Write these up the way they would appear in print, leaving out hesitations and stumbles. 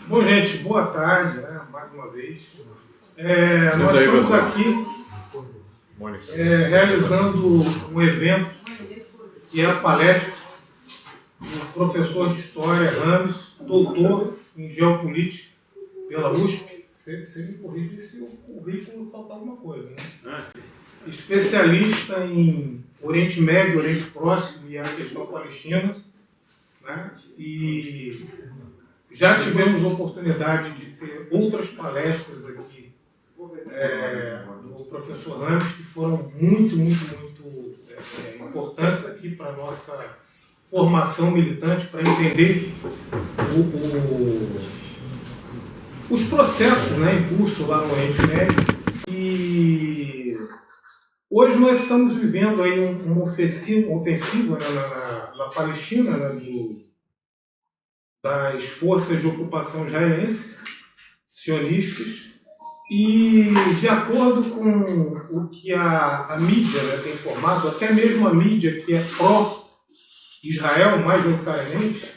Bom, gente, boa tarde, né? Mais uma vez. Nós estamos aqui realizando um evento que é a palestra do professor de História Rames, doutor em Geopolítica pela USP. Você me corrige se o currículo faltar alguma coisa, né? Especialista em Oriente Médio, Oriente Próximo e a questão palestina, né? E já tivemos oportunidade de ter outras palestras aqui do professor Rames, que foram muito importantes aqui para a nossa formação militante, para entender os processos, né, em curso lá no Oriente Médio. E hoje nós estamos vivendo aí uma ofensiva né, na Palestina, né, das forças de ocupação israelenses, sionistas, e de acordo com o que a mídia, né, tem informado, até mesmo a mídia que é pró-Israel, majoritariamente,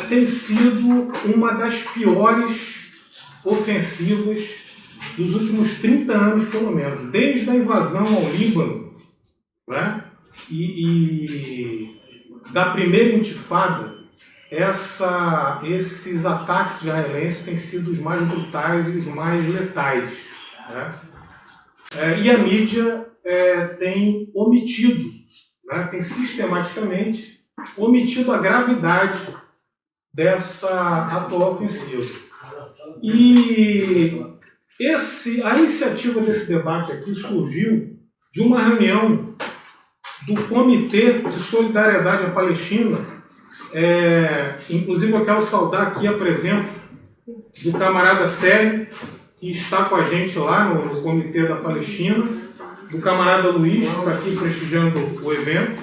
tem sido uma das piores ofensivas dos últimos 30 anos, pelo menos, desde a invasão ao Líbano, né, e da primeira intifada. Esses ataques israelenses têm sido os mais brutais e os mais letais, né? E a mídia tem omitido, né, tem sistematicamente omitido a gravidade dessa atual ofensiva. E a iniciativa desse debate aqui surgiu de uma reunião do Comitê de Solidariedade à Palestina. Inclusive eu quero saudar aqui a presença do camarada Célio, que está com a gente lá no Comitê da Palestina, do camarada Luiz, que está aqui prestigiando o evento.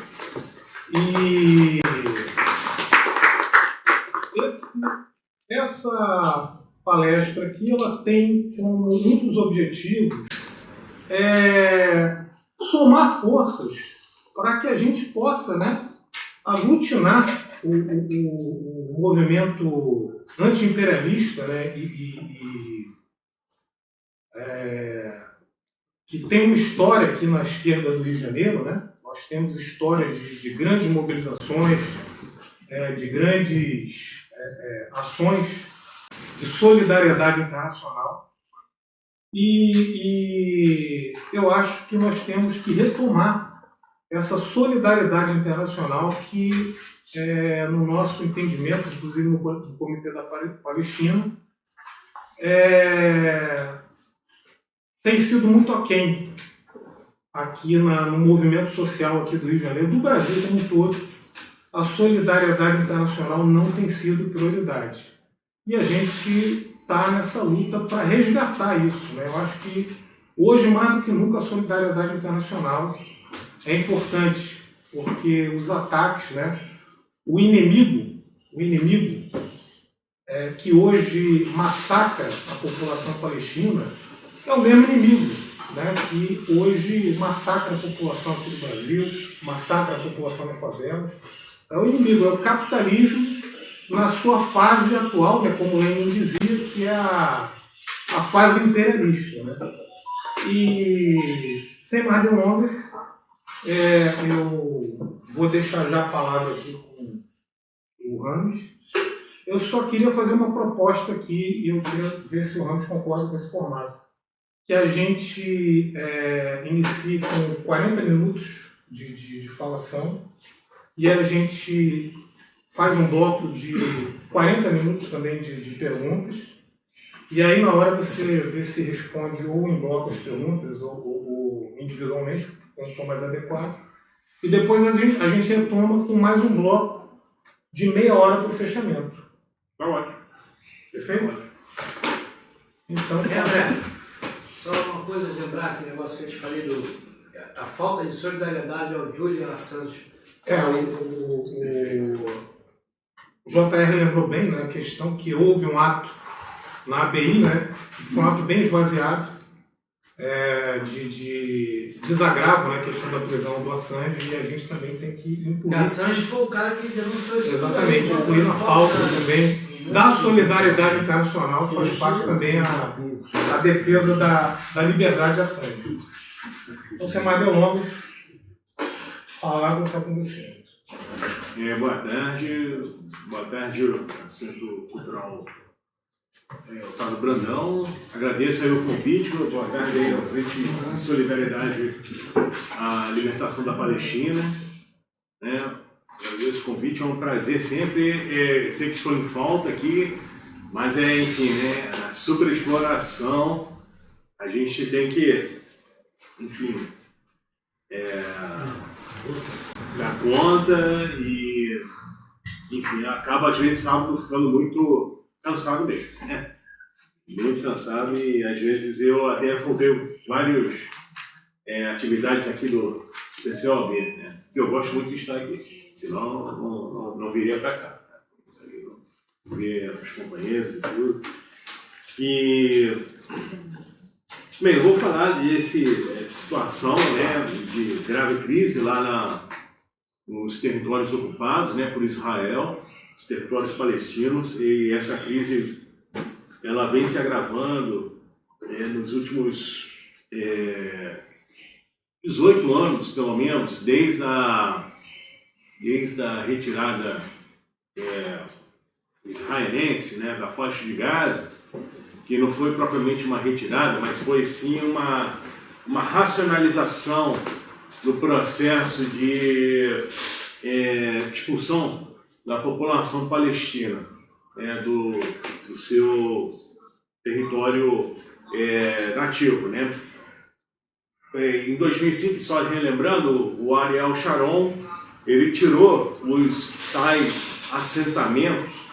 E essa palestra aqui, ela tem como um dos objetivos somar forças para que a gente possa, né, aglutinar o movimento anti-imperialista, né, que tem uma história aqui na esquerda do Rio de Janeiro, né? Nós temos histórias de grandes mobilizações, de grandes ações de solidariedade internacional, e eu acho que nós temos que retomar essa solidariedade internacional que, no nosso entendimento, inclusive no Comitê da Palestina, tem sido muito aquém aqui no movimento social aqui do Rio de Janeiro, do Brasil como um todo. A solidariedade internacional não tem sido prioridade. E a gente está nessa luta para resgatar isso, né? Eu acho que hoje, mais do que nunca, a solidariedade internacional é importante, porque os ataques, né, o inimigo que hoje massacra a população palestina é o mesmo inimigo, né, que hoje massacra a população aqui do Brasil, massacra a população nas favelas. É o inimigo, é o capitalismo na sua fase atual, né, como Lenin dizia, que é a fase imperialista, né? E, sem mais delongas, eu vou deixar já falado aqui com o Rames. Eu só queria fazer uma proposta aqui e eu queria ver se o Rames concorda com esse formato. Que a gente inicie com 40 minutos de falação e a gente faz um bloco de 40 minutos também de perguntas. E aí, na hora, você vê se responde ou em bloco as perguntas ou individualmente, quando for mais adequado. E depois a gente retoma com mais um bloco de meia hora para o fechamento. Tá ótimo. Perfeito? Então, só uma coisa, lembrar aquele negócio que eu te falei a falta de solidariedade ao Julian Assange. O JR lembrou bem, né, a questão que houve um ato na ABI, né, que foi um ato bem esvaziado, de desagravo, né, a questão da prisão do Assange, e a gente também tem que incluir. Assange foi o cara que denunciou isso. Exatamente, incluir na pauta também da solidariedade internacional, que faz parte também a defesa da liberdade de Assange. Então, sem mais delongas, falar o que está acontecendo. Boa tarde, Centro Cultural Otávio Brandão. Agradeço aí o convite, boa tarde aí ao Frente de Solidariedade à Libertação da Palestina. Agradeço o convite, é um prazer sempre. Sei que estou em falta aqui, mas enfim, a superexploração, a gente tem que, enfim, dar conta e, enfim, acaba às vezes sábado ficando muito cansado mesmo, né? Muito cansado e às vezes eu até afrontei várias atividades aqui do CCOB, né? Que eu gosto muito de estar aqui, senão não viria para cá. Né? Isso aí, ver os companheiros e tudo. E, bem, eu vou falar dessa situação, né, de grave crise lá nos territórios ocupados, né, por Israel, os territórios palestinos, e essa crise ela vem se agravando nos últimos 18 anos, pelo menos, desde a retirada israelense, né, da faixa de Gaza, que não foi propriamente uma retirada, mas foi sim uma racionalização do processo de expulsão da população palestina do seu território nativo, né? Em 2005, só relembrando, o Ariel Sharon ele tirou os tais assentamentos,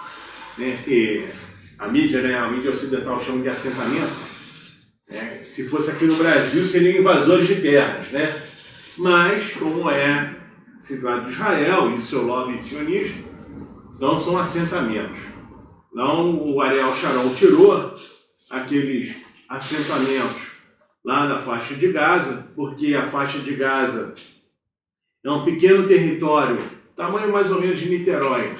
né, que a mídia ocidental chama de assentamento. Se fosse aqui no Brasil, seriam invasores de terras, né? Mas, como situado de Israel e do seu lobby sionista, então são assentamentos. Então, o Ariel Sharon tirou aqueles assentamentos lá da faixa de Gaza, porque a faixa de Gaza é um pequeno território, tamanho mais ou menos de Niterói,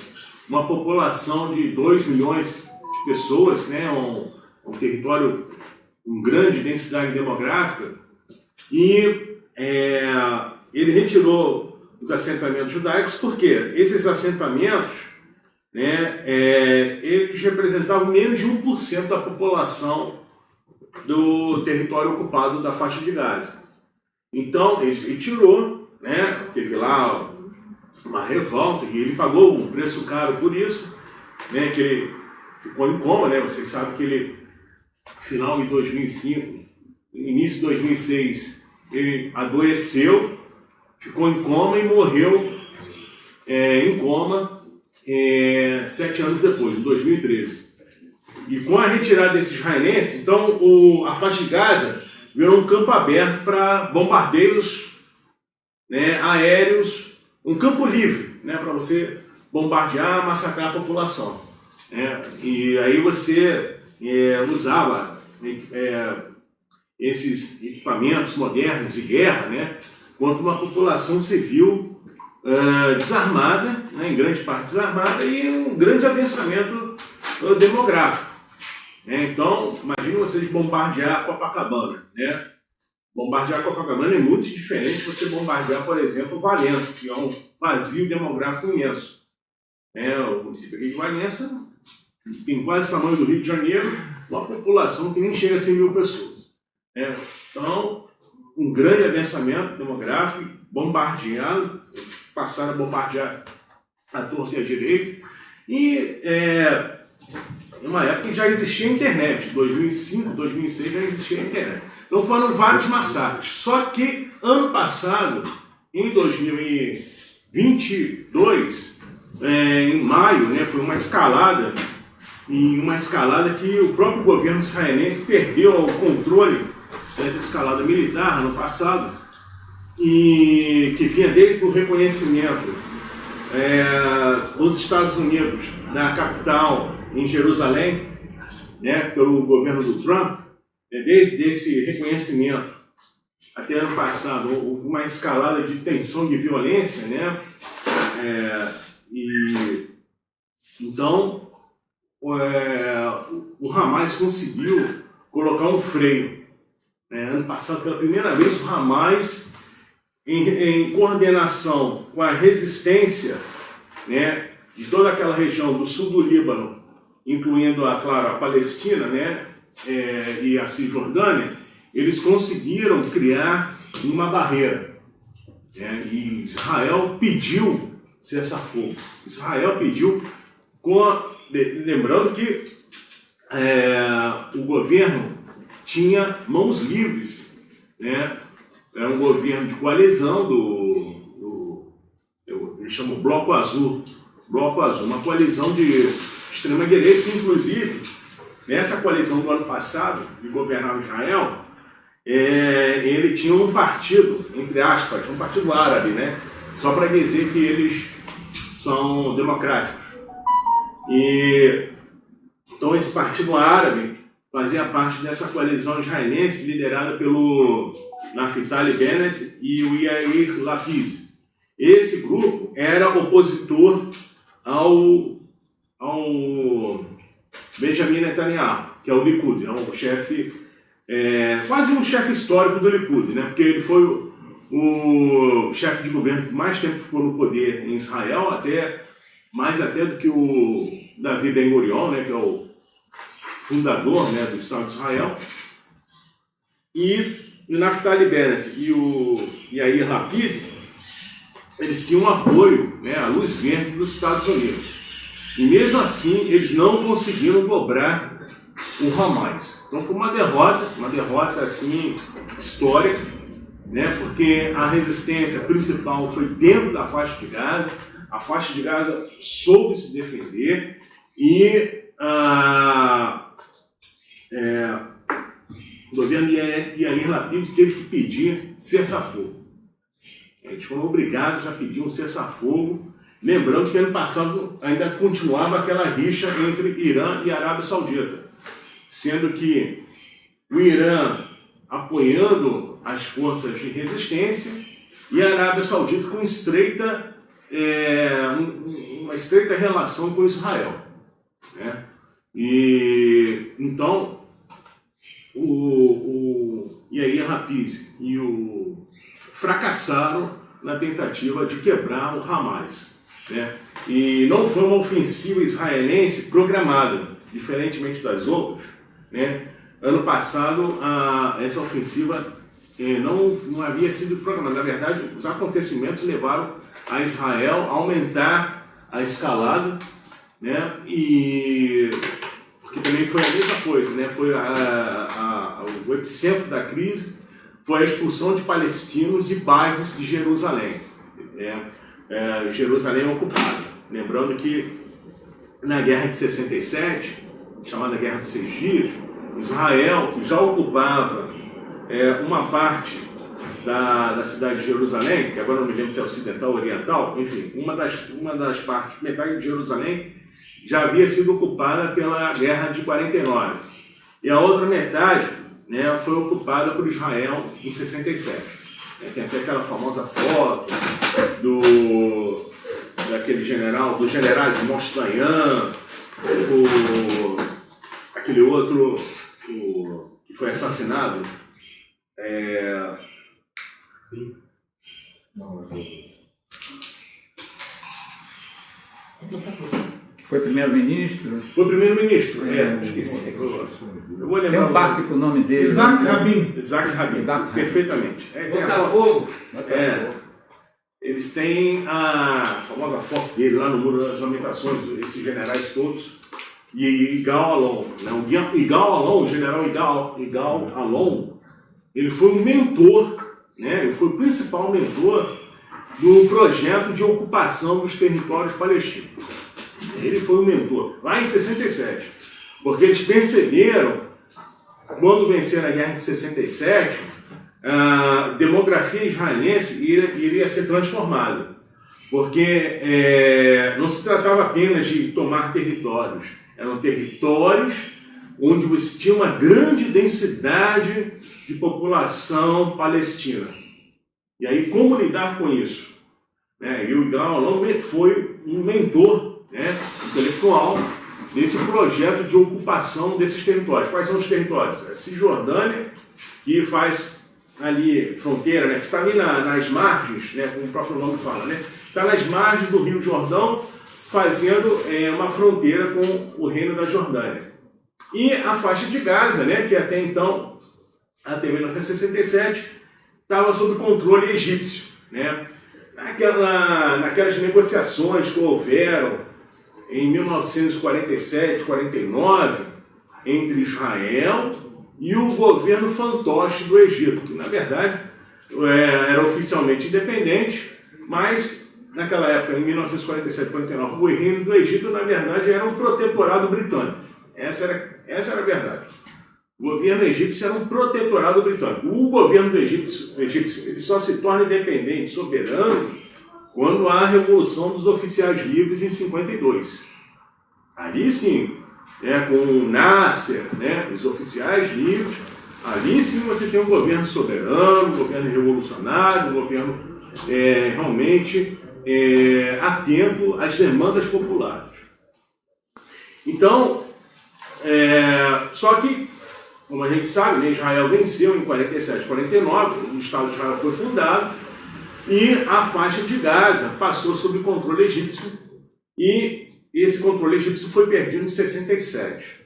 uma população de 2 milhões de pessoas, né? Um território com grande densidade demográfica, e ele retirou os assentamentos judaicos porque esses assentamentos, né, eles representavam menos de 1% da população do território ocupado da faixa de Gaza. Então, ele tirou, né, teve lá uma revolta e ele pagou um preço caro por isso, né, que ele ficou em coma, né, vocês sabem que ele, final de 2005, início de 2006, ele adoeceu, ficou em coma e morreu em coma 7 anos depois, em 2013. E com a retirada desses israelenses, então a faixa de Gaza virou um campo aberto para bombardeios, né, aéreos, um campo livre, né, para você bombardear, massacrar a população. E aí você usava esses equipamentos modernos de guerra, né, contra uma população civil desarmada, né, em grande parte desarmada, e um grande adensamento demográfico. Então, imagine vocês bombardear Copacabana. Né? Bombardear Copacabana é muito diferente de você bombardear, por exemplo, Valença, que é um vazio demográfico imenso. O município aqui de Valença tem quase o tamanho do Rio de Janeiro, uma população que nem chega a 100 mil pessoas. Então, um grande adensamento demográfico, bombardeado, passaram a bombardear a torta e a direita, e em uma época que já existia a internet, 2005, 2006 já existia a internet. Então foram vários massacres. Só que ano passado, em 2022, em maio, né, foi uma escalada, e uma escalada que o próprio governo israelense perdeu o controle dessa escalada militar no passado, e que vinha desde o reconhecimento dos Estados Unidos da capital em Jerusalém, né, pelo governo do Trump. Desde esse reconhecimento até ano passado houve uma escalada de tensão, de violência, né? Então o Hamas conseguiu colocar um freio. Ano passado, pela primeira vez, o Hamas, em coordenação com a resistência, né, de toda aquela região do sul do Líbano, incluindo, claro, a Palestina, né, e a Cisjordânia, eles conseguiram criar uma barreira. E Israel pediu cessar-fogo. Israel pediu, lembrando que o governo tinha mãos livres, né? Era um governo de coalizão eles chamam Bloco Azul, uma coalizão de extrema-direita, que inclusive, nessa coalizão do ano passado, que governava Israel, ele tinha um partido, entre aspas, um partido árabe, né? Só para dizer que eles são democráticos. Então esse partido árabe fazia parte dessa coalizão israelense liderada pelo Naftali Bennett e o Yair Lapid. Esse grupo era opositor ao Benjamin Netanyahu, que é o Likud, é um chefe, quase um chefe histórico do Likud, né? Porque ele foi o chefe de governo que mais tempo ficou no poder em Israel, mais do que o Davi Ben-Gurion, né, que é o fundador, né, do Estado de Israel. E o Naftali Bennett e o Yair Lapid, eles tinham apoio, né, a luz verde dos Estados Unidos. E mesmo assim, eles não conseguiram dobrar o Hamas. Então foi uma derrota assim, histórica, né, porque a resistência principal foi dentro da faixa de Gaza. A faixa de Gaza soube se defender e o governo de Yair Lapid teve que pedir cessar-fogo. Eles foram obrigados a pedir um cessar-fogo, lembrando que ano passado ainda continuava aquela rixa entre Irã e Arábia Saudita, sendo que o Irã apoiando as forças de resistência e a Arábia Saudita com uma estreita relação com Israel, né? E então o Yair Lapid e fracassaram na tentativa de quebrar o Hamas, né? E não foi uma ofensiva israelense programada, diferentemente das outras, né? Ano passado essa ofensiva não havia sido programada. Na verdade, os acontecimentos levaram a Israel a aumentar a escalada, né? E porque também foi a mesma coisa, né? Foi o epicentro da crise foi a expulsão de palestinos de bairros de Jerusalém, né? Jerusalém ocupada. Lembrando que na Guerra de 67, chamada Guerra dos 6 Dias, Israel, que já ocupava uma parte da cidade de Jerusalém, que agora não me lembro se é ocidental ou oriental, enfim, uma das partes, metade de Jerusalém, já havia sido ocupada pela Guerra de 49. E a outra metade, né, foi ocupada por Israel em 67. Tem até aquela famosa foto dos generais Moshe Dayan, aquele outro que foi assassinado. Foi primeiro-ministro? Foi primeiro-ministro, esqueci. Eu vou lembrar. Tem um parque com o nome dele. Isaac Rabin. Isaac Rabin, perfeitamente. Botafogo. Eles têm a famosa foto dele lá no Muro das Lamentações, esses generais todos. E Igal Alon, né? O general Igal Alon, ele foi um mentor, né? Ele foi o principal mentor do projeto de ocupação dos territórios palestinos. Ele foi o mentor, lá em 67, porque eles perceberam, quando venceram a guerra de 67, a demografia israelense iria ser transformada, porque não se tratava apenas de tomar territórios, eram territórios onde você tinha uma grande densidade de população palestina. E aí, como lidar com isso? E o Igal Alon foi um mentor, né, intelectual, nesse projeto de ocupação desses territórios. Quais são os territórios? A Cisjordânia, que faz ali fronteira, né, que está ali nas margens, né, como o próprio nome fala, né, está nas margens do Rio Jordão, fazendo uma fronteira com o Reino da Jordânia. E a faixa de Gaza, né, que até então, até 1967, estava sob controle egípcio, né? Naquelas negociações que houveram em 1947, 49, entre Israel e o governo fantoche do Egito, que na verdade era oficialmente independente, mas naquela época, em 1947, 49, o reino do Egito na verdade era um protetorado britânico. Essa era a verdade. O governo egípcio era um protetorado britânico. O governo do egípcio ele só se torna independente, soberano, quando há a Revolução dos Oficiais Livres em 52. Ali sim, com o Nasser, né, os oficiais livres, ali sim você tem um governo soberano, um governo revolucionário, um governo realmente atento às demandas populares. Então, só que, como a gente sabe, né, Israel venceu em 47, 49, o Estado de Israel foi fundado e a faixa de Gaza passou sob controle egípcio e esse controle egípcio foi perdido em 67.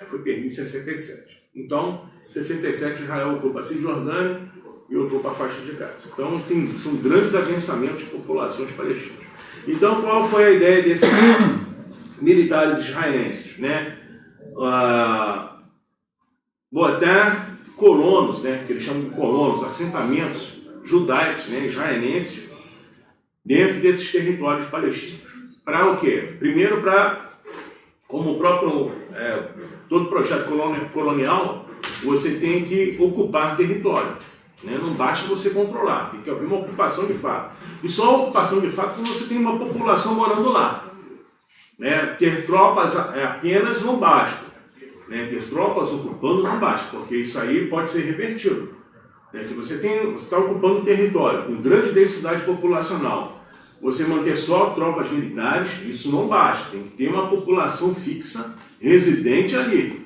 Foi perdido em 67. Então, em 67, Israel ocupa a Cisjordânia e ocupa a faixa de Gaza. Então, são grandes avançamentos de populações palestinas. Então, qual foi a ideia desses militares israelenses, né? Botar colonos, né, que eles chamam de colonos, assentamentos judaicos, né, israelenses, dentro desses territórios palestinos. Para o quê? Primeiro, como o próprio todo projeto colonial, você tem que ocupar território. Né? Não basta você controlar, tem que haver uma ocupação de fato. E só a ocupação de fato quando você tem uma população morando lá. Né? Ter tropas apenas não basta. Né? Ter tropas ocupando não basta, porque isso aí pode ser revertido. Né? Se você está ocupando um território com grande densidade populacional, você manter só tropas militares, isso não basta. Tem que ter uma população fixa, residente ali.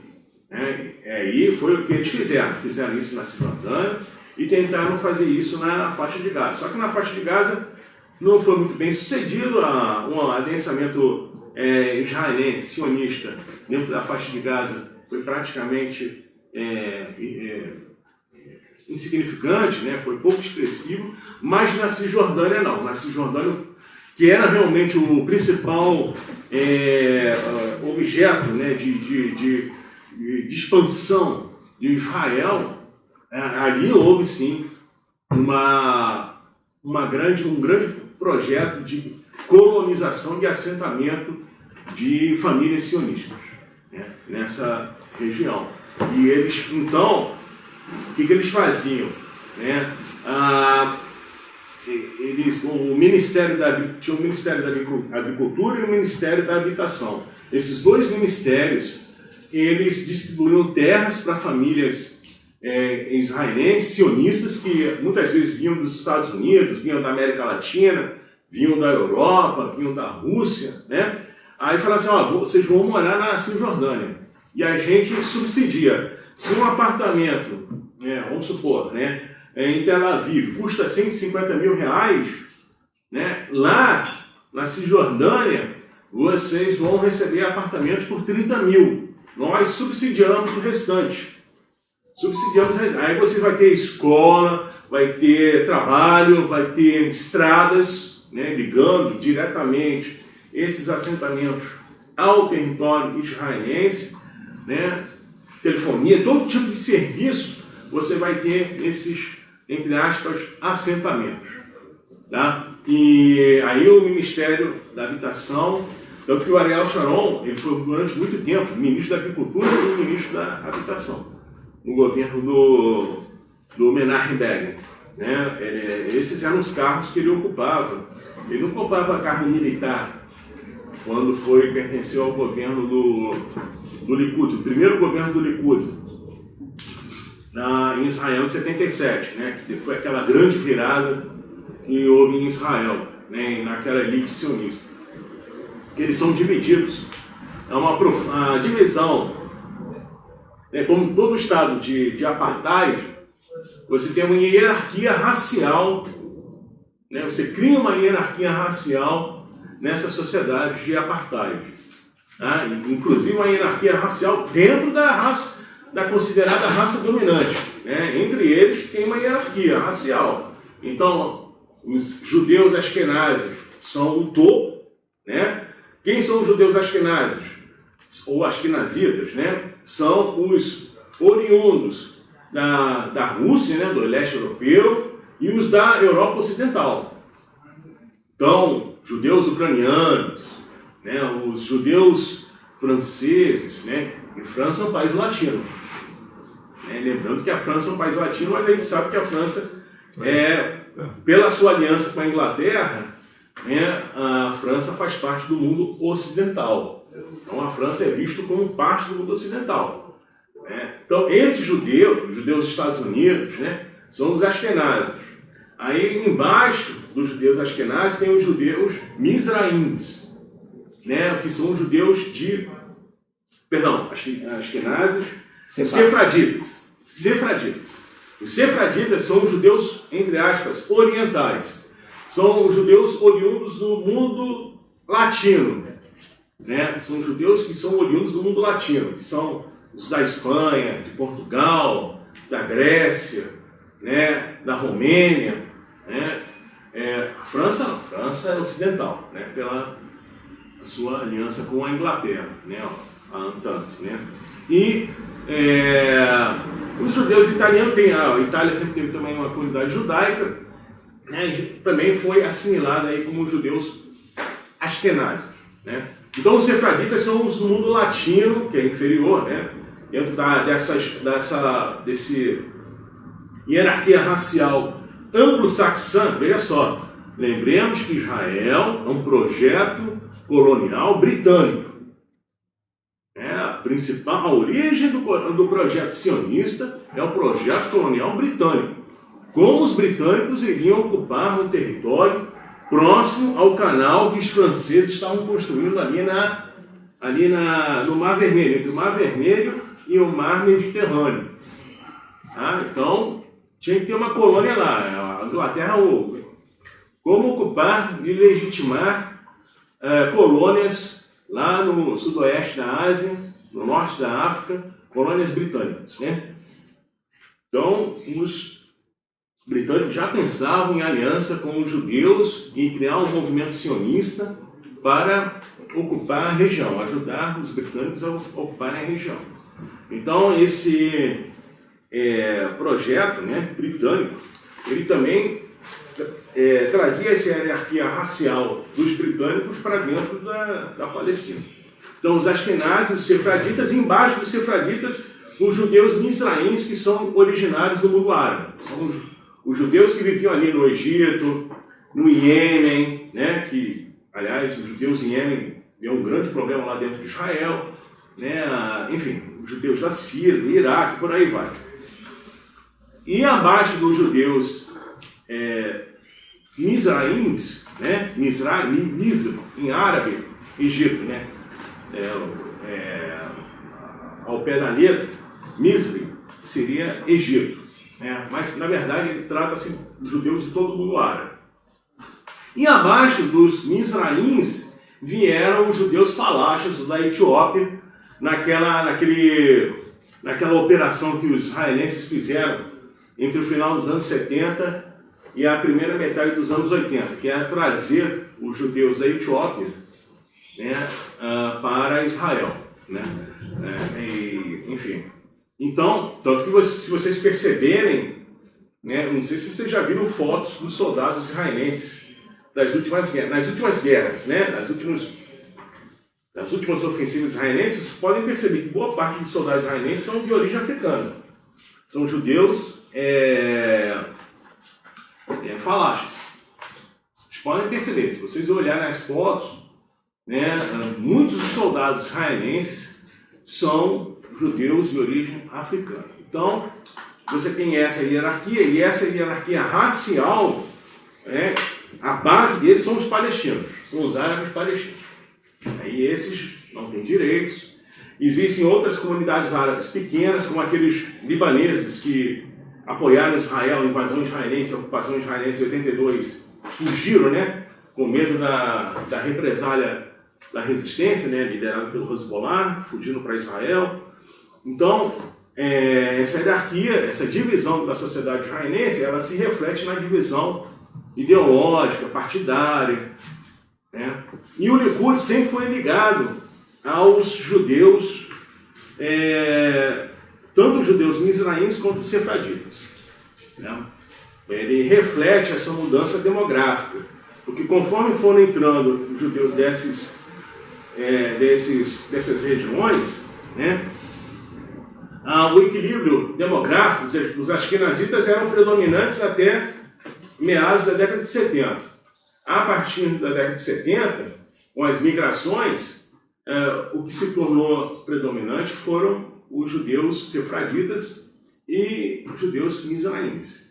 Né? Aí foi o que eles fizeram. Fizeram isso na Cisjordânia e tentaram fazer isso na faixa de Gaza. Só que na faixa de Gaza não foi muito bem sucedido. Um adensamento israelense, sionista, dentro da faixa de Gaza foi praticamente insignificante, né? Foi pouco expressivo, mas na Cisjordânia não. Na Cisjordânia, que era realmente o principal objeto, né, de expansão de Israel, ali houve sim um grande projeto de colonização e assentamento de famílias sionistas, né, nessa região. E eles, então, o que eles faziam? Né? Tinha o Ministério da Agricultura e o Ministério da Habitação. Esses dois ministérios, eles distribuíam terras para famílias israelenses, sionistas, que muitas vezes vinham dos Estados Unidos, vinham da América Latina, vinham da Europa, vinham da Rússia, né? Aí falaram assim, vocês vão morar na Cisjordânia. E a gente subsidia. Se um apartamento, vamos supor, né, em Tel Aviv, custa R$150.000, né, lá na Cisjordânia, vocês vão receber apartamentos por 30 mil. Nós subsidiamos o restante. Aí você vai ter escola, vai ter trabalho, vai ter estradas, né, ligando diretamente esses assentamentos ao território israelense, né, telefonia, todo tipo de serviço você vai ter nesses, entre aspas, assentamentos. Tá? E aí o Ministério da Habitação, tanto que o Ariel Sharon, ele foi durante muito tempo ministro da Agricultura e ministro da Habitação, no governo do Menachem Begin. Né? Esses eram os cargos que ele ocupava. Ele não ocupava cargo militar quando pertenceu ao governo do Likud, o primeiro governo do Likud, em Israel em 77, né? Que foi aquela grande virada que houve em Israel, né? Naquela elite sionista. Eles são divididos a divisão, né, como todo estado de apartheid, você tem uma hierarquia racial, né, você cria uma hierarquia racial nessa sociedade de apartheid. Tá? Inclusive uma hierarquia racial dentro da raça, da considerada raça dominante. Né? Entre eles tem uma hierarquia racial. Então, os judeus askenazes são o topo, né? Quem são os judeus askenazes? Ou askenazitas, né? São os oriundos da Rússia, né? Do leste europeu, e os da Europa Ocidental. Então, judeus ucranianos, né? Os judeus franceses, né? E França é um país latino. Né? Lembrando que a França é um país latino, mas a gente sabe que a França pela sua aliança com a Inglaterra, né, a França faz parte do mundo ocidental. Então a França é vista como parte do mundo ocidental. Né? Então esses judeus, os judeus dos Estados Unidos, né, são os askenazes. Aí embaixo dos judeus askenazes tem os judeus mizraíns, né, que são os judeus de... Perdão, askenazes, sefraditas. Os sefraditas são os judeus, entre aspas, orientais. São os judeus oriundos do mundo latino. Né? São judeus que são oriundos do mundo latino, que são os da Espanha, de Portugal, da Grécia, né? Da Romênia. Né? A França não, a França é ocidental, né? Pela sua aliança com a Inglaterra, né? A Entente. Né? E os judeus italianos, a Itália sempre teve também uma comunidade judaica, né, e também foi assimilada aí como judeus askenazes. Né? Então os sefraditas são os do mundo latino, que é inferior, né, dentro desse hierarquia racial anglo-saxã. Veja só, lembremos que Israel é um projeto colonial britânico. A origem do projeto sionista é o projeto colonial britânico. Como os britânicos iriam ocupar um território próximo ao canal que os franceses estavam construindo ali no Mar Vermelho, entre o Mar Vermelho e o Mar Mediterrâneo. Tá? Então, tinha que ter uma colônia lá. A Inglaterra, como ocupar e legitimar colônias lá no sudoeste da Ásia, no norte da África, colônias britânicas. Né? Então, os britânicos já pensavam em aliança com os judeus e criar um movimento sionista para ocupar a região, ajudar os britânicos a ocuparem a região. Então, esse projeto, né, britânico, ele também trazia essa hierarquia racial dos britânicos para dentro da Palestina. Então, os askenazes, os sefraditas, e embaixo dos sefraditas, os judeus mizraíns, que são originários do mundo árabe. São os judeus que viviam ali no Egito, no Iêmen, né, que, aliás, os judeus em Iêmen têm um grande problema lá dentro de Israel, né, enfim, os judeus da Síria, do Iraque, por aí vai. E abaixo dos judeus mizraíns, né, Misra, em árabe, Egito, né, ao pé da letra, Misri seria Egito, né? Mas na verdade ele trata-se dos judeus de todo o mundo árabe. E abaixo dos mizraíns vieram os judeus falachos da Etiópia, naquela operação que os israelenses fizeram entre o final dos anos 70 e a primeira metade dos anos 80, que era trazer os judeus da Etiópia, né, para Israel. Né? Enfim. Então, tanto que se vocês perceberem, né, não sei se vocês já viram fotos dos soldados israelenses nas últimas guerras, né, nas últimas ofensivas israelenses, vocês podem perceber que boa parte dos soldados israelenses são de origem africana. São judeus falachos. Vocês podem perceber, se vocês olharem as fotos, né, muitos dos soldados israelenses são judeus de origem africana. Então, você tem essa hierarquia, e essa hierarquia racial, a base deles são os palestinos, são os árabes palestinos. Aí esses não têm direitos. Existem outras comunidades árabes pequenas, como aqueles libaneses que apoiaram Israel, a invasão israelense, a ocupação israelense em 82, fugiram, né, com medo da represália da resistência, né, liderada pelo Hezbollah, fugiram para Israel. Então, essa hierarquia, essa divisão da sociedade israelense, ela se reflete na divisão ideológica, partidária, né? E o Likud sempre foi ligado aos judeus, tanto os judeus mizraíns quanto os sefraditas, né? Ele reflete essa mudança demográfica, porque conforme foram entrando os judeus dessas regiões, né, o equilíbrio demográfico, ou seja, os ashkenazitas eram predominantes até meados da década de 70. A partir da década de 70, com as migrações, o que se tornou predominante foram os judeus sefraditas e os judeus mizraíns.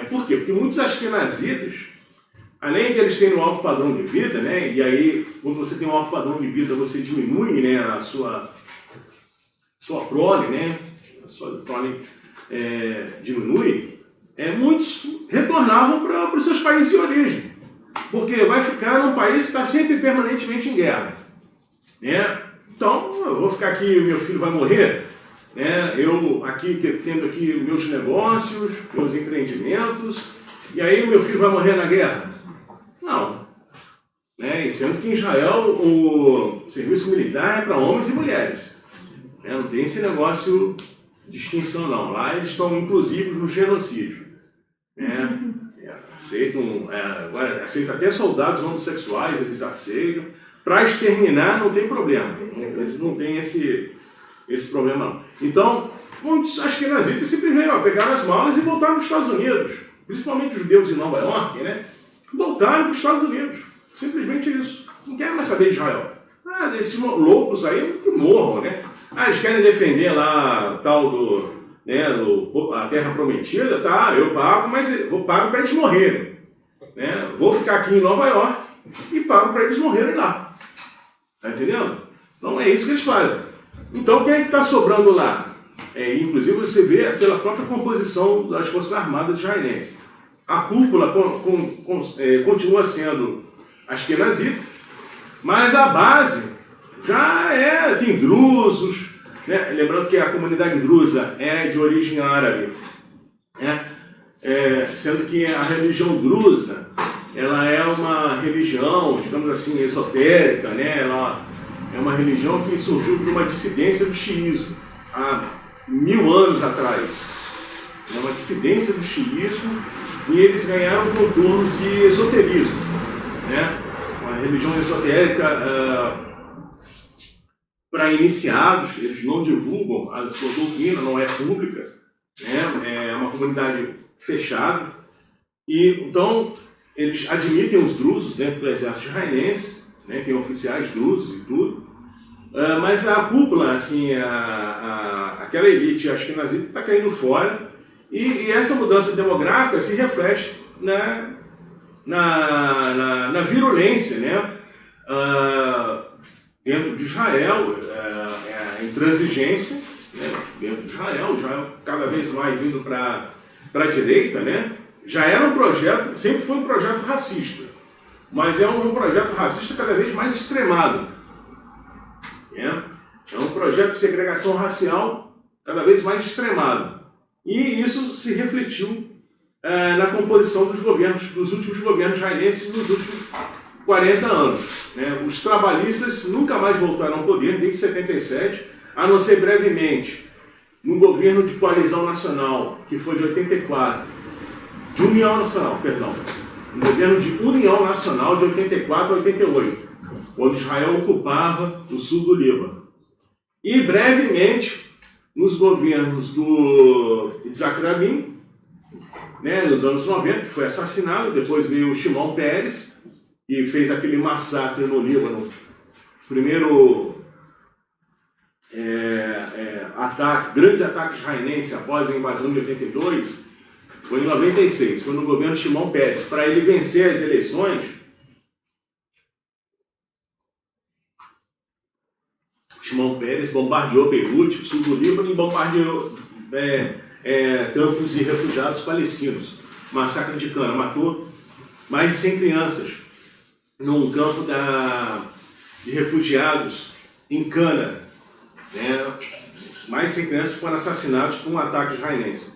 Por quê? Porque muitos ashkenazitas, além de eles terem um alto padrão de vida, né, e aí, quando você tem um alto padrão de vida, você diminui, né, a sua prole, né, a sua prole diminui, muitos retornavam para os seus países de origem, porque vai ficar num país que está sempre permanentemente em guerra, né? Então, eu vou ficar aqui, meu filho vai morrer, né? Eu aqui tendo aqui meus negócios, meus empreendimentos, e aí meu filho vai morrer na guerra? Não. E sendo que em Israel o serviço militar é para homens e mulheres. Não tem esse negócio de distinção, não. Lá eles estão inclusivos no genocídio. Aceitam até soldados homossexuais, eles aceitam. Para exterminar não tem problema. Eles não têm esse problema, não. Então, muitos ashkenazitas simplesmente pegaram as malas e voltaram para os Estados Unidos. Principalmente os judeus de Nova York, né? Voltaram para os Estados Unidos. Simplesmente isso. Não querem mais saber de Israel. Desses loucos aí que morram, né? Eles querem defender lá tal a Terra Prometida, tá? Eu pago, mas eu pago para eles morrerem. Né? Vou ficar aqui em Nova York e pago para eles morrerem lá. Tá entendendo? Então é isso que eles fazem. Então quem é que está sobrando lá? Inclusive você vê pela própria composição das Forças Armadas israelenses. A cúpula continua sendo ashkenazita, mas a base já tem drusos, né? Lembrando que a comunidade drusa é de origem árabe, né? Sendo que a religião drusa ela é uma religião, digamos assim, esotérica, né? Ela é uma religião que surgiu de uma dissidência do xiismo há 1000 anos atrás. É uma dissidência do xiismo e eles ganharam contornos de esoterismo, né? Uma religião esotérica para iniciados, eles não divulgam a sua doutrina, não é pública, né? É uma comunidade fechada. E então eles admitem os drusos dentro do exército israelense, né? Tem oficiais drusos e tudo, mas a cúpula, assim, aquela elite ashkenazita está caindo fora, e essa mudança demográfica se reflete na virulência, né? Dentro de Israel, a intransigência, né? Dentro de Israel cada vez mais indo para a direita, né? Já era um projeto, sempre foi um projeto racista, mas é um projeto racista cada vez mais extremado. É um projeto de segregação racial cada vez mais extremado. E isso se refletiu na composição dos últimos governos israelenses nos últimos 40 anos. Né? Os trabalhistas nunca mais voltaram ao poder desde 77, a não ser brevemente no governo de coalizão nacional, que foi de 84, de União Nacional, perdão, no governo de União Nacional de 84 a 88, onde Israel ocupava o sul do Líbano. E brevemente nos governos do Yitzhak Rabin, né, nos anos 90, que foi assassinado, depois veio o Shimon Peres, que fez aquele massacre no Líbano, primeiro grande ataque israelense após a invasão de 82, foi em 96, foi no governo Shimon Peres. Para ele vencer as eleições, Shimon Peres bombardeou Beirute, sul do Líbano, e bombardeou campos de refugiados palestinos. Massacre de Cana, matou mais de 100 crianças num campo de refugiados em Cana. Mais de 100 crianças foram assassinadas por um ataque israelense.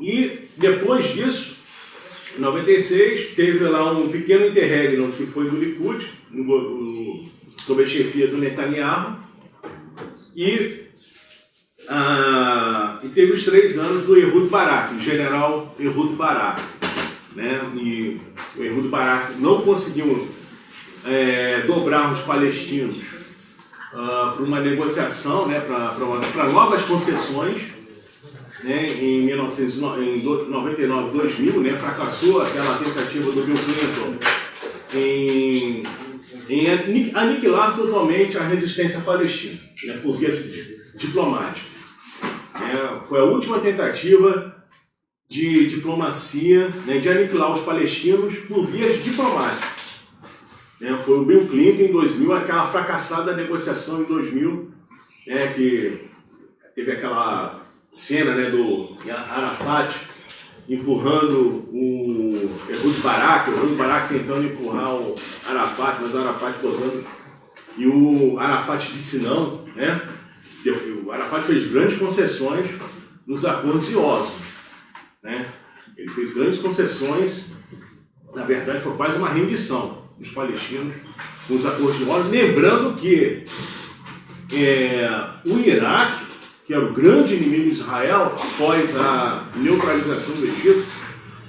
E depois disso, em 96, teve lá um pequeno interregno que foi do Likud, sob a chefia do Netanyahu, e teve os 3 anos do Ehud Barak, o general Ehud Barak. E o Ehud Barak não conseguiu dobrar os palestinos para uma negociação, para novas concessões. Em 1999, 2000, fracassou aquela tentativa do Bill Clinton em aniquilar totalmente a resistência palestina, por via diplomática. Foi a última tentativa de diplomacia, de aniquilar os palestinos por vias diplomáticas. Foi o Bill Clinton em 2000, aquela fracassada negociação em 2000, que teve aquela cena do Arafat empurrando o Ehud Barak tentando empurrar o Arafat, mas o Arafat botando, e o Arafat disse não, O Arafat fez grandes concessões nos acordos de Oslo, Ele fez grandes concessões, na verdade foi quase uma rendição dos palestinos nos acordos de Oslo, lembrando que o Iraque, que era o grande inimigo de Israel após a neutralização do Egito,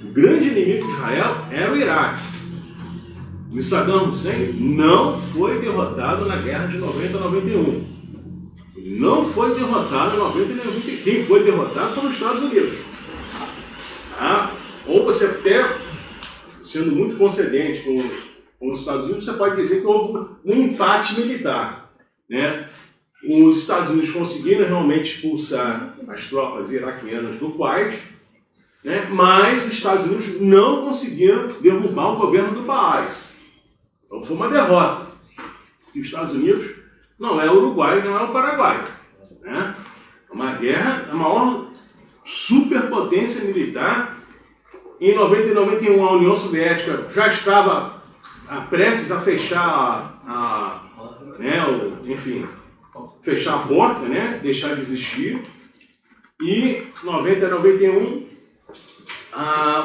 o grande inimigo de Israel era o Iraque. O Saddam Hussein não foi derrotado na guerra de 90 a 91. Ele não foi derrotado em 90 e 91. Quem foi derrotado foram os Estados Unidos. Ou você até, sendo muito concedente com os Estados Unidos, você pode dizer que houve um empate militar, Os Estados Unidos conseguiram realmente expulsar as tropas iraquianas do Kuwait, mas os Estados Unidos não conseguiram derrubar o governo do Baás. Então foi uma derrota. E os Estados Unidos não é o Uruguai, não é o Paraguai. Uma guerra, a maior superpotência militar. Em 90 e 91 a União Soviética já estava prestes a fechar fechar a porta, deixar de existir. E 90 a 91,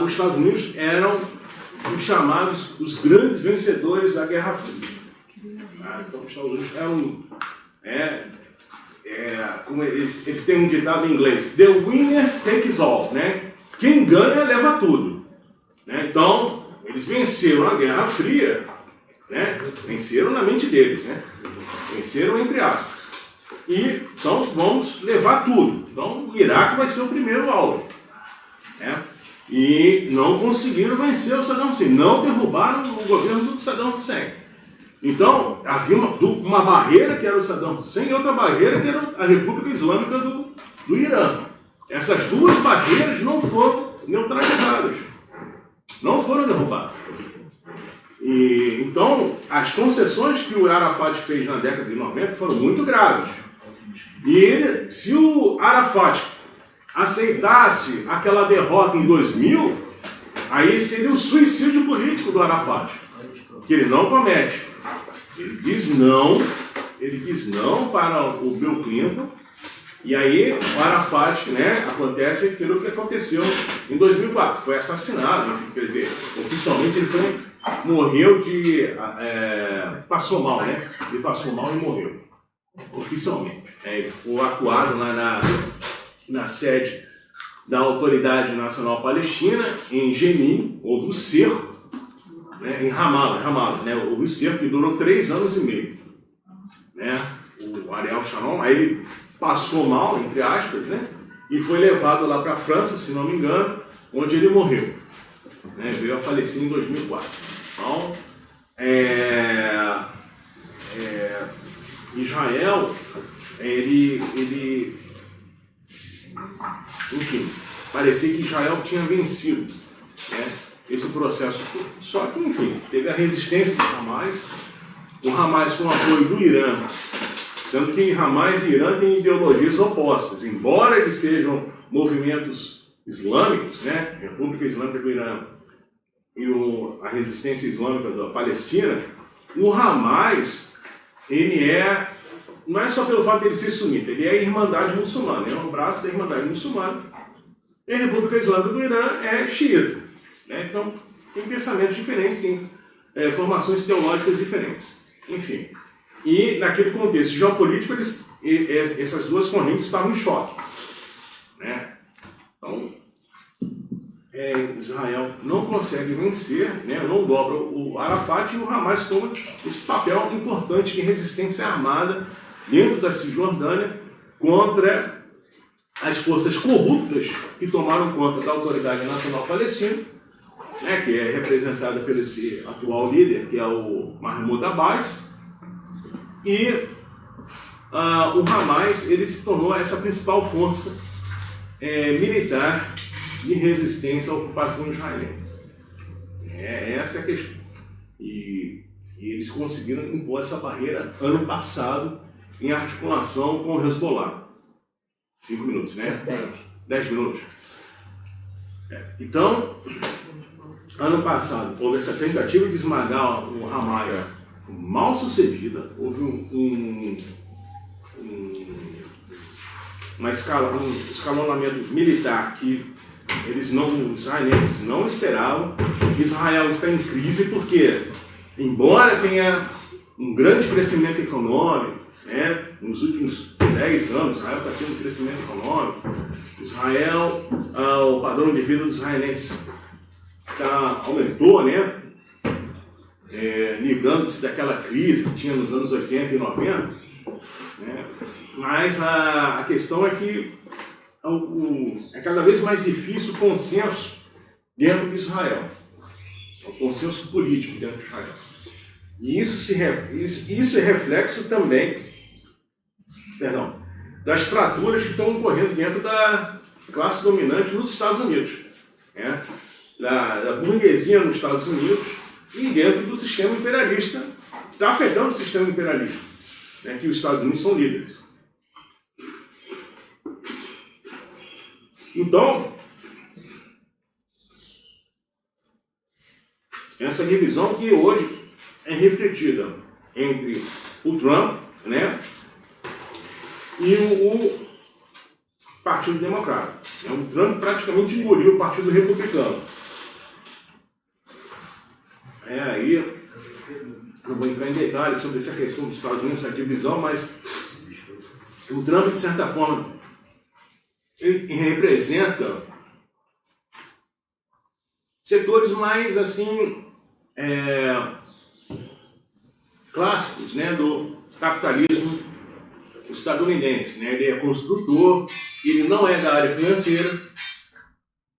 os Estados Unidos eram os chamados os grandes vencedores da Guerra Fria. Então, os Estados Unidos como eles têm um ditado em inglês: the winner takes all, Quem ganha leva tudo. Então, eles venceram a Guerra Fria, venceram na mente deles, venceram entre aspas. E então vamos levar tudo. Então o Iraque vai ser o primeiro alvo. E não conseguiram vencer o Saddam Hussein, não derrubaram o governo do Saddam Hussein. Então havia uma barreira que era o Saddam Hussein e outra barreira que era a República Islâmica do Irã. Essas duas barreiras não foram neutralizadas, não foram derrubadas. E então as concessões que o Arafat fez na década de 90 foram muito graves. E se o Arafat aceitasse aquela derrota em 2000, aí seria o suicídio político do Arafat, que ele não comete. Ele diz não para o Bill Clinton, e aí o Arafat, acontece aquilo que aconteceu em 2004, foi assassinado, enfim, quer dizer, oficialmente ele morreu passou mal, Ele passou mal e morreu. Oficialmente. Ele ficou acuado lá na sede da Autoridade Nacional Palestina, em Jenin, houve um cerco, em Ramallah, houve um cerco que durou 3 anos e meio. O Ariel Sharon, aí ele passou mal, entre aspas, e foi levado lá para a França, se não me engano, onde ele morreu. Veio a falecer em 2004. Então, Israel, enfim, parecia que Israel tinha vencido esse processo. Só que, enfim, teve a resistência do Hamas, o Hamas com apoio do Irã, sendo que Hamas e Irã têm ideologias opostas, embora eles sejam movimentos islâmicos, né, República Islâmica do Irã e a resistência islâmica da Palestina, o Hamas, ele não é só pelo fato de ele ser sunita, ele é a Irmandade Muçulmana, é um braço da Irmandade Muçulmana, e a República Islâmica do Irã é xiita, né? Então tem pensamentos diferentes, tem formações teológicas diferentes, enfim. E naquele contexto geopolítico, essas duas correntes estavam em choque, né? Então, Israel não consegue vencer, né? Não dobra o Arafat, e o Hamas toma esse papel importante de resistência armada dentro da Cisjordânia contra as forças corruptas que tomaram conta da Autoridade Nacional Palestina, né? Que é representada pelo esse atual líder, que é o Mahmoud Abbas. E o Hamas, ele se tornou essa principal força militar de resistência à ocupação israelense. Essa é a questão. E eles conseguiram impor essa barreira ano passado em articulação com o Hezbollah. 5 minutos, né? 10 minutos. Então, ano passado, houve essa tentativa de esmagar o Hamas mal sucedida, houve um escalonamento militar que os israelenses não esperavam. Israel está em crise porque, embora tenha um grande crescimento econômico, né, nos últimos 10 anos, Israel está tendo um crescimento econômico, o padrão de vida dos israelenses aumentou, né? Livrando-se daquela crise que tinha nos anos 80 e 90, né? Mas a questão é que é cada vez mais difícil o consenso dentro de Israel, o consenso político dentro de Israel. E isso é reflexo também, das fraturas que estão ocorrendo dentro da classe dominante nos Estados Unidos, né? Da burguesia nos Estados Unidos e dentro do sistema imperialista, que está afetando o sistema imperialista, né, que os Estados Unidos são líderes. Então, essa divisão que hoje é refletida entre o Trump, né, e o Partido Democrata. O Trump praticamente engoliu o Partido Republicano. Aí não vou entrar em detalhes sobre essa questão dos Estados Unidos, essa divisão, mas o Trump, de certa forma, ele representa setores mais, assim, clássicos, né, do capitalismo estadunidense, né? Ele é construtor, ele não é da área financeira,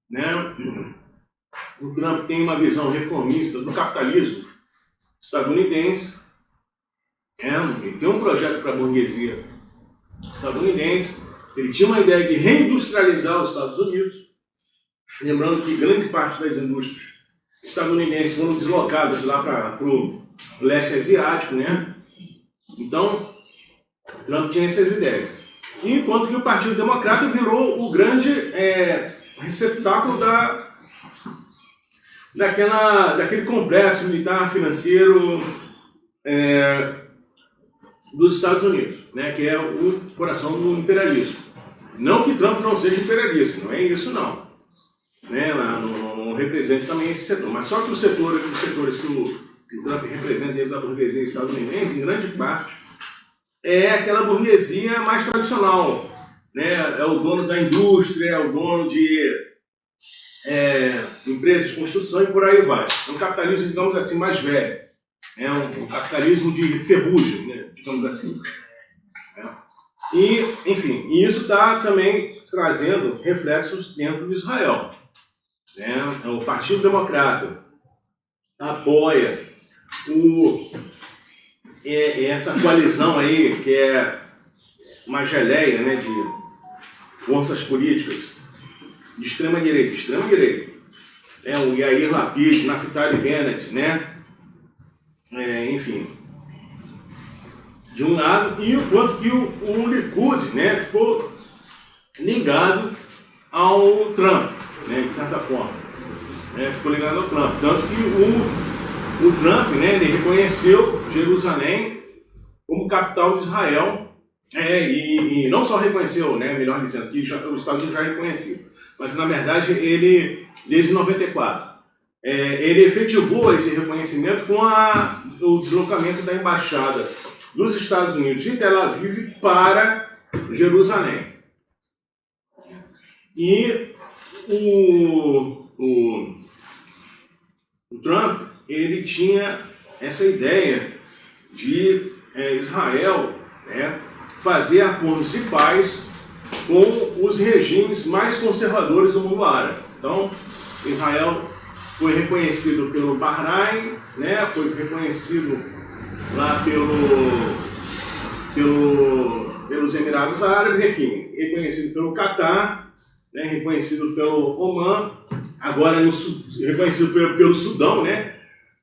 né? O Trump tem uma visão reformista do capitalismo estadunidense, ele tem um projeto para a burguesia estadunidense, ele tinha uma ideia de reindustrializar os Estados Unidos, lembrando que grande parte das indústrias estadunidenses foram deslocadas lá para o leste asiático, né? Então, Trump tinha essas ideias. Enquanto que o Partido Democrata virou o grande receptáculo daquele complexo militar financeiro dos Estados Unidos, né, que é o coração do imperialismo. Não que Trump não seja imperialista, não é isso não. Né, não representa também esse setor, mas só que os setores que o Trump representa dentro da burguesia estadunidense, em grande parte, é aquela burguesia mais tradicional, né? É o dono da indústria, é o dono de empresas de construção e por aí vai. É um capitalismo, digamos assim, mais velho. É um capitalismo de ferrugem, né? Digamos assim. E, enfim, isso está também trazendo reflexos dentro de Israel. O Partido Democrata apoia essa coalizão aí, que é uma geleia, né, de forças políticas de extrema-direita. O Yair Lapid, Naftali Bennett, né? Enfim. de um lado, e o quanto que o Likud, né, ficou ligado ao Trump, né, de certa forma. Ficou ligado ao Trump. Tanto que o Trump, né, ele reconheceu Jerusalém como capital de Israel, e não só reconheceu, né, melhor dizendo, que os Estados Unidos já reconheciam, mas na verdade ele, desde 94, ele efetivou esse reconhecimento com o deslocamento da embaixada dos Estados Unidos de Tel Aviv para Jerusalém. E o Trump, ele tinha essa ideia de Israel, né, fazer acordos de paz com os regimes mais conservadores do mundo árabe. Então, Israel foi reconhecido pelo Bahrein, né, foi reconhecido lá pelos Emirados Árabes, enfim, reconhecido pelo Catar, né, reconhecido pelo Omã, agora reconhecido pelo Sudão, né,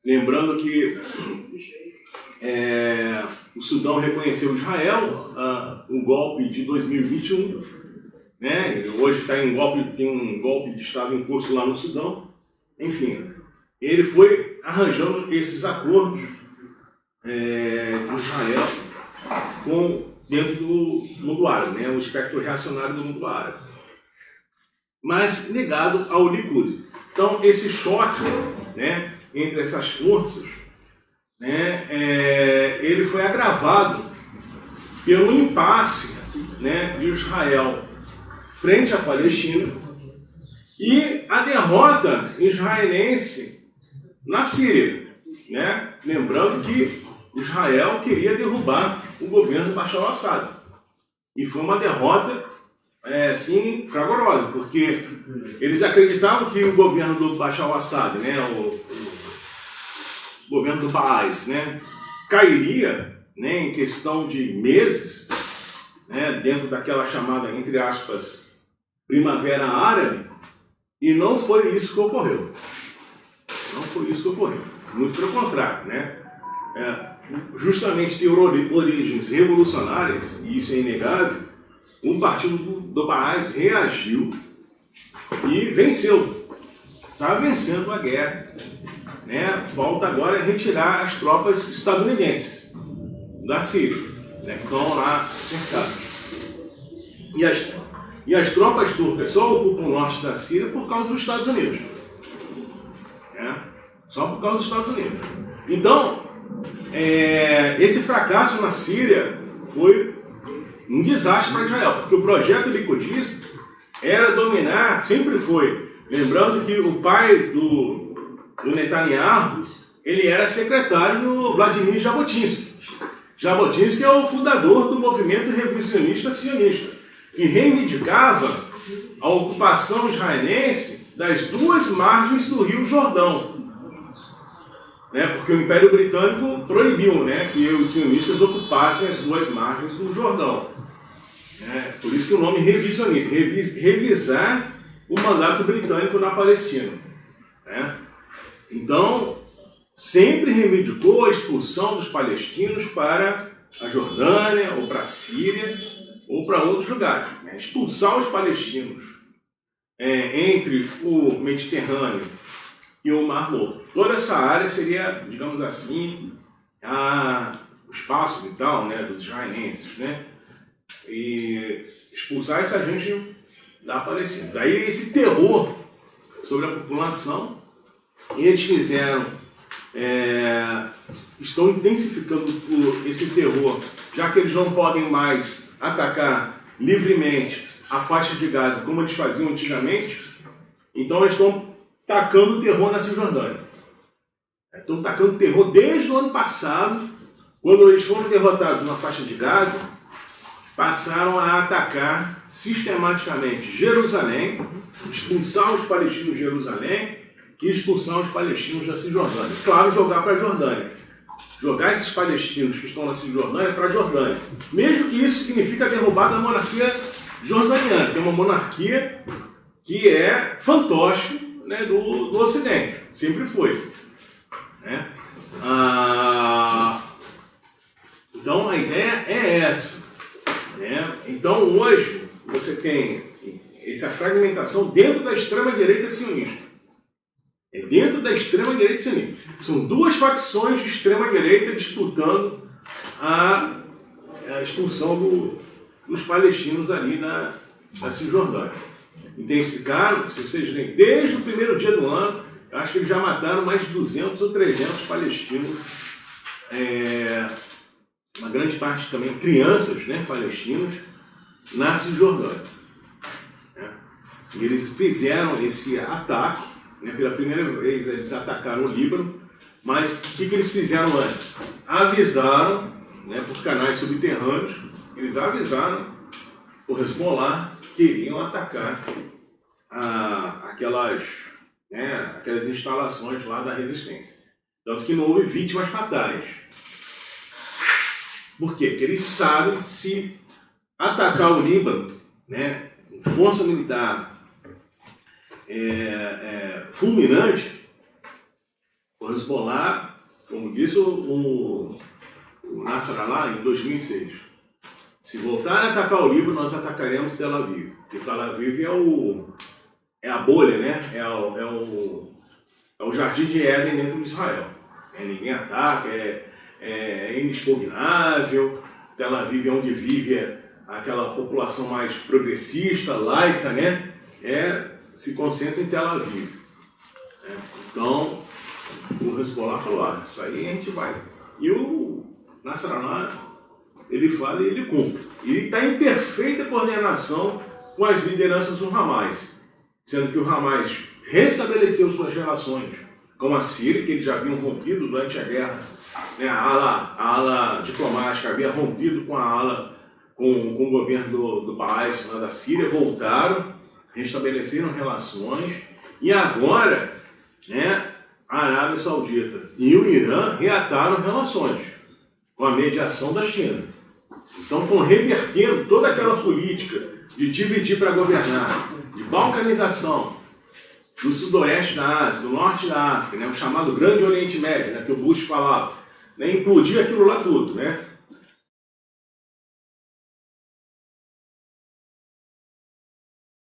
lembrando que o Sudão reconheceu Israel, o golpe de 2021, né, hoje tem um golpe de Estado em curso lá no Sudão. Enfim, ele foi arranjando esses acordos de Israel dentro do mundo árabe, né, o espectro reacionário do mundo árabe, mas ligado ao Likud. Então, esse choque, né, entre essas forças, né, ele foi agravado pelo impasse, né, de Israel frente à Palestina e a derrota israelense na Síria, né? Lembrando que Israel queria derrubar o governo de Bashar al-Assad. E foi uma derrota, assim, fragorosa, porque eles acreditavam que o governo do Bashar al-Assad, né, o governo do Baas, né, cairia, né, em questão de meses, né, dentro daquela chamada, entre aspas, Primavera Árabe, e não foi isso que ocorreu. Não foi isso que ocorreu. Muito pelo contrário, né? Justamente por origens revolucionárias, e isso é inegável, um partido do Baas reagiu e venceu. Está vencendo a guerra, né? Falta agora retirar as tropas estadunidenses da Síria, né, que estão lá cercadas. E as tropas turcas só ocupam o norte da Síria por causa dos Estados Unidos. Só por causa dos Estados Unidos. Então, esse fracasso na Síria foi um desastre para Israel, porque o projeto likudista era dominar, sempre foi. Lembrando que o pai do Netanyahu, ele era secretário do Vladimir Jabotinsky. Jabotinsky é o fundador do movimento revisionista sionista, que reivindicava a ocupação israelense das duas margens do Rio Jordão. Né, porque o Império Britânico proibiu, né, que os sionistas ocupassem as duas margens do Jordão. Por isso que o nome revisionista, revisar o mandato britânico na Palestina. Né? Então, sempre reivindicou a expulsão dos palestinos para a Jordânia, ou para a Síria, ou para outros lugares. Né? Expulsar os palestinos entre o Mediterrâneo e o Mar Morto. Toda essa área seria, digamos assim, o espaço vital, né, dos israelenses, né? E expulsar essa gente da Palestina. Daí esse terror sobre a população, eles fizeram, estão intensificando esse terror, já que eles não podem mais atacar livremente a faixa de Gaza como eles faziam antigamente, então eles estão tacando terror na Cisjordânia. Estão tacando terror desde o ano passado, quando eles foram derrotados na faixa de Gaza, passaram a atacar sistematicamente Jerusalém, expulsar os palestinos de Jerusalém e expulsar os palestinos da Cisjordânia. Claro, jogar para a Jordânia. Jogar esses palestinos que estão na Cisjordânia para a Jordânia. Mesmo que isso signifique a derrubada da monarquia jordaniana, que é uma monarquia que é fantoche, né, do Ocidente. Sempre foi. Né? Então, Então a ideia é essa, né? Então hoje você tem essa fragmentação dentro da extrema-direita sionista. É dentro da extrema-direita sionista. São duas facções de extrema-direita disputando a expulsão dos palestinos ali da Cisjordânia. Intensificaram, se vocês lerem, desde o primeiro dia do ano, eu acho que eles já mataram mais de 200 ou 300 palestinos, uma grande parte também crianças, né, palestinas, na Cisjordânia. E eles fizeram esse ataque, né, pela primeira vez eles atacaram o Líbano, mas o que eles fizeram antes? Avisaram, né, por canais subterrâneos, eles avisaram o Hezbollah que iriam atacar aquelas instalações lá da resistência. Tanto que não houve vítimas fatais. Por quê? Porque eles sabem se atacar o Líbano, né, com força militar fulminante, o Hezbollah, como disse o Nasrallah em 2006, se voltarem a atacar o Líbano, nós atacaremos Tel Aviv. Porque Tel Aviv é a bolha, né? É o jardim de Éden dentro de Israel. Ninguém ataca, é inexpugnável. Tel Aviv é onde vive aquela população mais progressista, laica, né? Se concentra em Tel Aviv. Então, o Hezbollah falou, isso aí a gente vai. E o Nasrallah, ele fala e ele cumpre. E ele está em perfeita coordenação com as lideranças do Hamas, sendo que o Hamas restabeleceu suas relações com a Síria, que eles já haviam rompido durante a guerra, né? A ala diplomática havia rompido com o governo do Baas da Síria, voltaram, restabeleceram relações, e agora, né, a Arábia Saudita e o Irã reataram relações com a mediação da China. Então, estão revertendo toda aquela política de dividir para governar, de balcanização do sudoeste da Ásia, do norte da África, né, o chamado Grande Oriente Médio, né, que o Bush falava, né, implodir aquilo lá tudo, né?